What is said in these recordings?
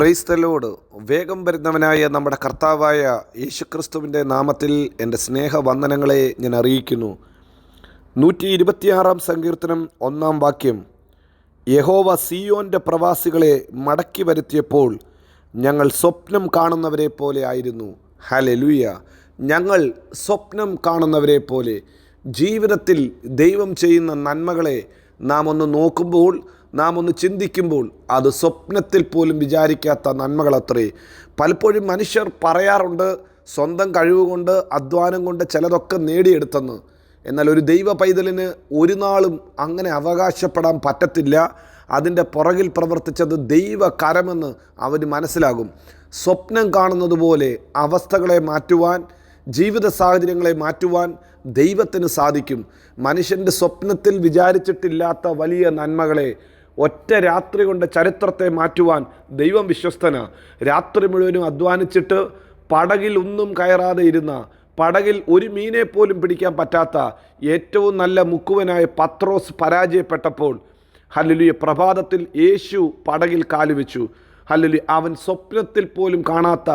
Praise the Lord. വേഗം വരുന്നവനായ നമ്മുടെ കർത്താവായ യേശുക്രിസ്തുവിൻ്റെ നാമത്തിൽ എൻ്റെ സ്നേഹവന്ദനങ്ങളെ ഞാൻ അറിയിക്കുന്നു. 126 സങ്കീർത്തനം 1 വാക്യം. യഹോവ സിയോൻ്റെ പ്രവാസികളെ മടക്കി വരുത്തിയപ്പോൾ ഞങ്ങൾ സ്വപ്നം കാണുന്നവരെ പോലെ ആയിരുന്നു. ഹല്ലേലൂയ. ഞങ്ങൾ സ്വപ്നം കാണുന്നവരെ പോലെ. ജീവിതത്തിൽ ദൈവം ചെയ്യുന്ന നന്മകളെ നാം ഒന്ന് നോക്കുമ്പോൾ, നാം ഒന്ന് ചിന്തിക്കുമ്പോൾ അത് സ്വപ്നത്തിൽ പോലും വിചാരിക്കാത്ത നന്മകളത്രേ. പലപ്പോഴും മനുഷ്യർ പറയാറുണ്ട് സ്വന്തം കഴിവുകൊണ്ട്, അധ്വാനം കൊണ്ട് ചിലതൊക്കെ നേടിയെടുത്തെന്ന്. എന്നാൽ ഒരു ദൈവ പൈതലിന് ഒരു നാളും അങ്ങനെ അവകാശപ്പെടാൻ പറ്റത്തില്ല. അതിൻ്റെ പുറകിൽ പ്രവർത്തിച്ചത് ദൈവകരമെന്ന് അവന് മനസ്സിലാകും. സ്വപ്നം കാണുന്നത് പോലെ അവസ്ഥകളെ മാറ്റുവാൻ, ജീവിത സാഹചര്യങ്ങളെ മാറ്റുവാൻ ദൈവത്തിന് സാധിക്കും. മനുഷ്യൻ്റെ സ്വപ്നത്തിൽ വിചാരിച്ചിട്ടില്ലാത്ത വലിയ നന്മകളെ ഒറ്റ രാത്രി കൊണ്ട് ചരിത്രത്തെ മാറ്റുവാൻ ദൈവം വിശ്വസ്തനാ. രാത്രി മുഴുവനും അധ്വാനിച്ചിട്ട് പടകിൽ ഒന്നും കയറാതെ ഇരുന്ന, പടകിൽ ഒരു മീനെ പോലും പിടിക്കാൻ പറ്റാത്ത ഏറ്റവും നല്ല മുക്കുവനായ പത്രോസ് പരാജയപ്പെട്ടപ്പോൾ ഹല്ലേലൂയ, പ്രഭാതത്തിൽ യേശു പടകിൽ കാലുവെച്ചു. ഹല്ലേലൂയ. അവൻ സ്വപ്നത്തിൽ പോലും കാണാത്ത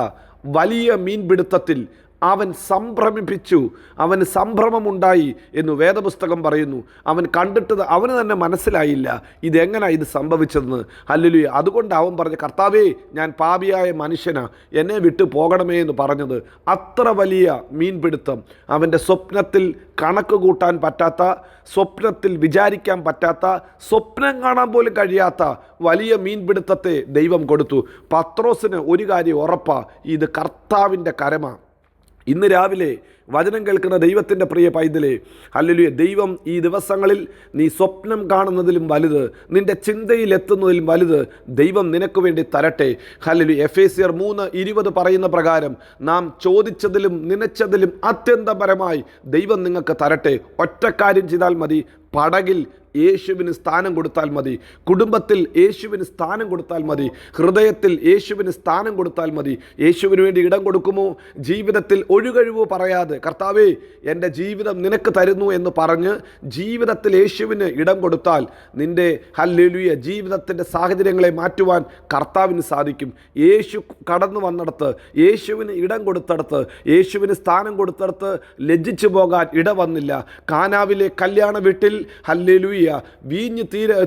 വലിയ മീൻപിടുത്തത്തിൽ അവൻ സംഭ്രമിപ്പിച്ചു. അവന് സംഭ്രമമുണ്ടായി എന്ന് വേദപുസ്തകം പറയുന്നു. അവൻ കണ്ടിട്ടത് അവന് തന്നെ മനസ്സിലായില്ല ഇതെങ്ങനെയാണ് ഇത് സംഭവിച്ചതെന്ന്. ഹല്ലേലൂയ. അതുകൊണ്ട് അവൻ പറഞ്ഞു, കർത്താവേ, ഞാൻ പാപിയായ മനുഷ്യനാ, എന്നെ വിട്ടു പോകണമേ എന്ന് പറഞ്ഞത്. അത്ര വലിയ മീൻപിടുത്തം അവൻ്റെ സ്വപ്നത്തിൽ കണക്ക് കൂട്ടാൻ പറ്റാത്ത, സ്വപ്നത്തിൽ വിചാരിക്കാൻ പറ്റാത്ത, സ്വപ്നം കാണാൻ പോലും കഴിയാത്ത വലിയ മീൻപിടുത്തത്തെ ദൈവം കൊടുത്തു. പത്രോസിന് ഒരു കാര്യം ഉറപ്പാ, ഇത് കർത്താവിൻ്റെ കരമാണ്. ഇന്ന് രാവിലെ വചനം കേൾക്കുന്ന ദൈവത്തിൻ്റെ പ്രിയ പൈതലേ, ഹല്ലേലൂയ, ദൈവം ഈ ദിവസങ്ങളിൽ നീ സ്വപ്നം കാണുന്നതിലും വലുത്, നിൻ്റെ ചിന്തയിലെത്തുന്നതിലും വലുത് ദൈവം നിനക്ക് വേണ്ടി തരട്ടെ. ഹല്ലേലൂയ. എഫേസ്യർ 3:20 പറയുന്ന പ്രകാരം നാം ചോദിച്ചതിലും നനച്ചതിലും അത്യന്തപരമായി ദൈവം നിങ്ങൾക്ക് തരട്ടെ. ഒറ്റ കാര്യം ചെയ്താൽ മതി, പടകിൽ യേശുവിന് സ്ഥാനം കൊടുത്താൽ മതി, കുടുംബത്തിൽ യേശുവിന് സ്ഥാനം കൊടുത്താൽ മതി, ഹൃദയത്തിൽ യേശുവിന് സ്ഥാനം കൊടുത്താൽ മതി. യേശുവിന് വേണ്ടി ഇടം കൊടുക്കുമോ? ജീവിതത്തിൽ ഒഴുകഴിവ് പറയാതെ, കർത്താവേ, എൻ്റെ ജീവിതം നിനക്ക് തരുന്നു എന്ന് പറഞ്ഞ് ജീവിതത്തിൽ യേശുവിന് ഇടം കൊടുത്താൽ നിൻ്റെ ഹല്ലേലൂയ ജീവിതത്തിൻ്റെ സാഹചര്യങ്ങളെ മാറ്റുവാൻ കർത്താവിന് സാധിക്കും. യേശു കടന്നു വന്നിടത്ത്, യേശുവിന് ഇടം കൊടുത്തിടത്ത്, യേശുവിന് സ്ഥാനം കൊടുത്തിടത്ത് ലജ്ജിച്ചു പോകാൻ ഇടവന്നില്ല. കാനാവിലെ കല്യാണ വീട്ടിൽ ഹല്ലേലൂയ വീഞ്ഞ്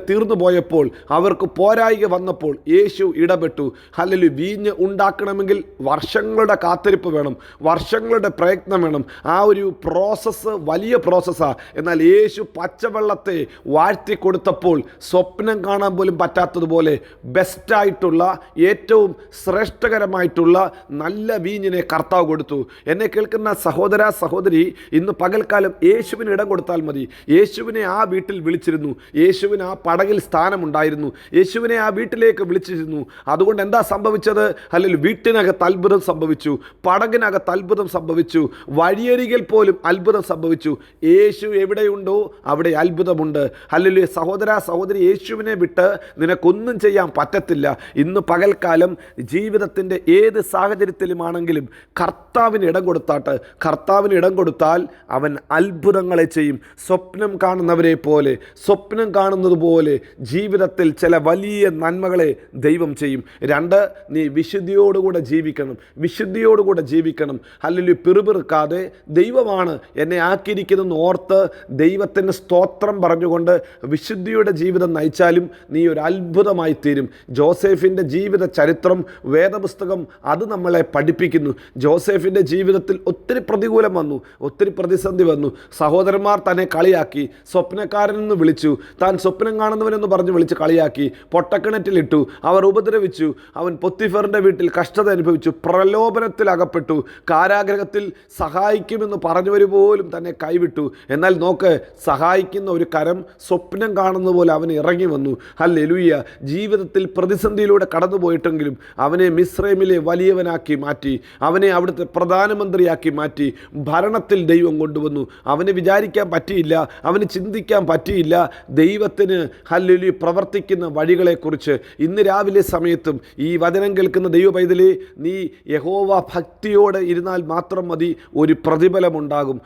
തീർന്നു പോയപ്പോൾ, അവർക്ക് പോരായിക വന്നപ്പോൾ യേശു ഇടപെട്ടു. ഹല്ലേലൂയ. വീഞ്ഞ് ഉണ്ടാക്കണമെങ്കിൽ വർഷങ്ങളുടെ കാത്തിരിപ്പ് വേണം, വർഷങ്ങളുടെ പ്രയത്നം വേണം. ആ ഒരു പ്രോസസ്സ് വലിയ പ്രോസസ്സാണ്. എന്നാൽ യേശു പച്ചവെള്ളത്തെ വാഴ്ത്തി കൊടുത്തപ്പോൾ സ്വപ്നം കാണാൻ പോലും പറ്റാത്തതുപോലെ ബെസ്റ്റായിട്ടുള്ള, ഏറ്റവും ശ്രേഷ്ഠകരമായിട്ടുള്ള നല്ല വീഞ്ഞിനെ കർത്താവ് കൊടുത്തു. എന്നെ കേൾക്കുന്ന സഹോദര സഹോദരി, ഇന്ന് പകൽക്കാലം യേശുവിന് ഇടം കൊടുത്താൽ മതി. യേശുവിനെ ആ വീട്ടിൽ വിളിച്ചിരുന്നു, യേശുവിന് ആ പടകിൽ സ്ഥാനമുണ്ടായിരുന്നു, യേശുവിനെ ആ വീട്ടിലേക്ക് വിളിച്ചിരുന്നു. അതുകൊണ്ട് എന്താ സംഭവിച്ചത്? അല്ലെങ്കിൽ വീട്ടിനകത്ത് അത്ഭുതം സംഭവിച്ചു, പടകിനകത്ത് അത്ഭുതം സംഭവിച്ചു, വഴിയരികിൽ പോലും അത്ഭുതം സംഭവിച്ചു. യേശു എവിടെയുണ്ടോ അവിടെ അത്ഭുതമുണ്ട്. അല്ലെങ്കിൽ സഹോദര സഹോദരി, യേശുവിനെ വിട്ട് നിനക്കൊന്നും ചെയ്യാൻ പറ്റത്തില്ല. ഇന്ന് പകൽക്കാലം ജീവിതത്തിൻ്റെ ഏത് സാഹചര്യത്തിലുമാണെങ്കിലും കർത്താവിന് ഇടം കൊടുത്താട്ട്. കർത്താവിന് ഇടം കൊടുത്താൽ അവൻ അത്ഭുതങ്ങളെ ചെയ്യും. സ്വപ്നം കാണുന്നവരെ പോലെ, സ്വപ്നം കാണുന്നത് പോലെ ജീവിതത്തിൽ ചില വലിയ നന്മകളെ ദൈവം ചെയ്യും. 2, നീ വിശുദ്ധിയോടുകൂടെ ജീവിക്കണം. വിശുദ്ധിയോടുകൂടെ ജീവിക്കണം. അല്ലെങ്കിൽ പിറുപിറുക്കാതെ ദൈവമാണ് എന്നെ ആക്കിയിരിക്കുന്നതെന്ന് ഓർത്ത് ദൈവത്തിന് സ്തോത്രം പറഞ്ഞുകൊണ്ട് വിശുദ്ധിയുടെ ജീവിതം നയിച്ചാലും നീ ഒരു അത്ഭുതമായി തീരും. ജോസഫിൻ്റെ ജീവിത ചരിത്രം വേദപുസ്തകം അത് നമ്മളെ പഠിപ്പിക്കുന്നു. ജോസഫിൻ്റെ ജീവിതത്തിൽ ഒത്തിരി പ്രതികൂലം വന്നു, ഒത്തിരി പ്രതിസന്ധി വന്നു. സഹോദരന്മാർ തന്നെ കളിയാക്കി, സ്വപ്നക്കാരനെന്ന് വിളിച്ചു, താൻ സ്വപ്നം കാണുന്നവനെന്ന് പറഞ്ഞ് വിളിച്ച് കളിയാക്കി, പൊട്ടക്കിണറ്റിലിട്ടു, അവർ ഉപദ്രവിച്ചു. അവൻ പൊത്തിഫറിൻ്റെ വീട്ടിൽ കഷ്ടത അനുഭവിച്ചു, പ്രലോഭനത്തിൽ അകപ്പെട്ടു, കാരാഗ്രഹത്തിൽ സഹായിക്കുമെന്ന് പറഞ്ഞവർ പോലും തന്നെ കൈവിട്ടു. എന്നാൽ നോക്ക്, സഹായിക്കുന്ന ഒരു കരം സ്വപ്നം കാണുന്ന പോലെ അവന് ഇറങ്ങി വന്നു. ഹല്ലേലൂയ. ജീവിതത്തിൽ പ്രതിസന്ധിയിലൂടെ കടന്നുപോയിട്ടെങ്കിലും അവനെ മിസ്രൈമിലെ വലിയവനാക്കി മാറ്റി, അവനെ അവിടുത്തെ പ്രധാനമന്ത്രിയാക്കി മാറ്റി, ഭരണത്തിൽ ദൈവം കൊണ്ടുവന്നു. അവന് വിചാരിക്കാൻ പറ്റിയില്ല, അവന് ചിന്തിക്കാൻ പറ്റിയില്ല ദൈവത്തിന് ഹല്ലേലൂയ പ്രവർത്തിക്കുന്ന വഴികളെക്കുറിച്ച്. ഇന്ന് രാവിലെ സമയത്തും ഈ വചനം കേൾക്കുന്ന ദൈവ പൈതലേ, നീ യഹോവ ഭക്തിയോടെ ഇരുന്നാൽ മാത്രം മതി. ഒരു പ്രതിഫലമുണ്ടാകും.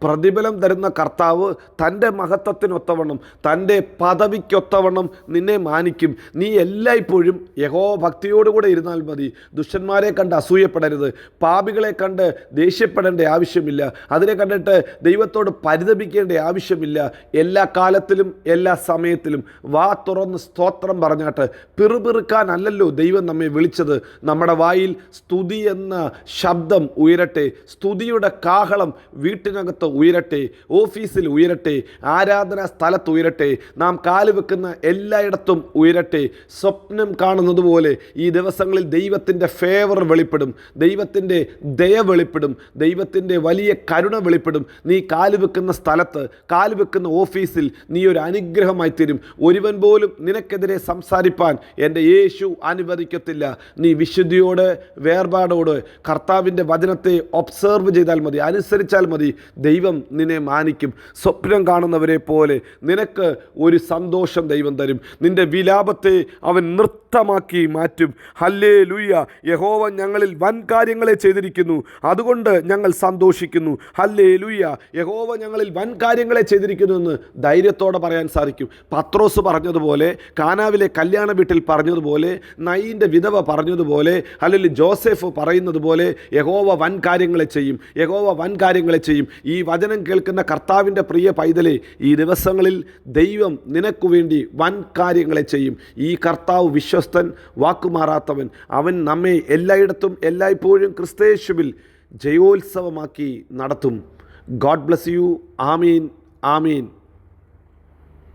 പ്രതിഫലം തരുന്ന കർത്താവ് തൻ്റെ മഹത്വത്തിനൊത്തവണ്ണം, തൻ്റെ പദവിക്കൊത്തവണ്ണം നിന്നെ മാനിക്കും. നീ എല്ലായ്പ്പോഴും യഹോവ ഭക്തിയോടുകൂടെ ഇരുന്നാൽ മതി. ദുഷ്ടന്മാരെ കണ്ട് അസൂയപ്പെടരുത്. പാപികളെ കണ്ട് ദേഷ്യപ്പെടേണ്ട ആവശ്യമില്ല. അതിനെ കണ്ടിട്ട് ദൈവത്തോട് പരിതപിക്കേണ്ട ആവശ്യമില്ല. എല്ലാ കാലത്തിലും എല്ലാ സമയത്തിലും വാ തുറന്ന് സ്തോത്രം പറഞ്ഞാട്ട് പിറുപിറുക്കാനല്ലല്ലോ ദൈവം നമ്മെ വിളിച്ചത്. നമ്മുടെ വായിൽ സ്തുതി എന്ന ശബ്ദം ഉയരട്ടെ. സ്തുതിയുടെ കാഹളം വീട്ടിനകത്ത് ഉയരട്ടെ, ഓഫീസിൽ ഉയരട്ടെ, ആരാധനാ സ്ഥലത്ത് ഉയരട്ടെ, നാം കാലുവെക്കുന്ന എല്ലായിടത്തും ഉയരട്ടെ. സ്വപ്നം കാണുന്നത് പോലെ ഈ ദിവസങ്ങളിൽ ദൈവത്തിൻ്റെ ഫേവർ വെളിപ്പെടും, ദൈവത്തിൻ്റെ ദയ വെളിപ്പെടും, ദൈവത്തിൻ്റെ വലിയ കരുണ വെളിപ്പെടും. നീ കാലുവെക്കുന്ന സ്ഥലത്ത്, കാലുവെക്കുന്ന ഓഫീസിൽ നീ ഒരു അനുഗ്രഹമായി തീരും. ഒരുവൻ പോലും നിനക്കെതിരെ സംസാരിപ്പാൻ എൻ്റെ യേശു അനുവദിക്കത്തില്ല. നീ വിശുദ്ധിയോട്, വേർപാടോട് കർത്താവിൻ്റെ വചനത്തെ ഒബ്സർവ് ചെയ്താൽ മതി, അനുസരിച്ചാൽ മതി. ദൈവം നിന്നെ മാനിക്കും. സ്വപ്നം കാണുന്നവരെ പോലെ നിനക്ക് ഒരു സന്തോഷം ദൈവം തരും. നിൻ്റെ വിലാപത്തെ അവൻ നൃത്തമാക്കി മാറ്റും. ഹല്ലേലൂയ. യഹോവ ഞങ്ങളിൽ വൻ കാര്യങ്ങളെ ചെയ്തിരിക്കുന്നു, അതുകൊണ്ട് ഞങ്ങൾ സന്തോഷിക്കുന്നു. ഹല്ലേലൂയ. യഹോവ ഞങ്ങളിൽ വൻ കാര്യങ്ങളെ ചെയ്തിരിക്കുന്നു എന്ന് ധൈര്യത്തോടെ പറയാൻ സാധിക്കും. പത്രോസ് പറഞ്ഞതുപോലെ, കാനാവിലെ കല്യാണ വീട്ടിൽ പറഞ്ഞതുപോലെ, നയീൻ്റെ വിധവ പറഞ്ഞതുപോലെ, അല്ലെങ്കിൽ ജോസഫ് പറയുന്നത് പോലെ യഹോവ വൻ കാര്യങ്ങളെ ചെയ്യും. യഹോവ വൻ കാര്യങ്ങളെ ചെയ്യും. ഈ വചനം കേൾക്കുന്ന കർത്താവിൻ്റെ പ്രിയ പൈതലേ, ഈ ദിവസങ്ങളിൽ ദൈവം നിനക്ക് വേണ്ടി വൻ കാര്യങ്ങളെ ചെയ്യും. ഈ കർത്താവ് വിശ്വസ്തൻ, വാക്കുമാറാത്തവൻ. അവൻ നമ്മെ എല്ലായിടത്തും എല്ലായ്പ്പോഴും ക്രിസ്തയേശുവിൽ ജയോത്സവമാക്കി നടത്തും. God bless you. Amin, Amin.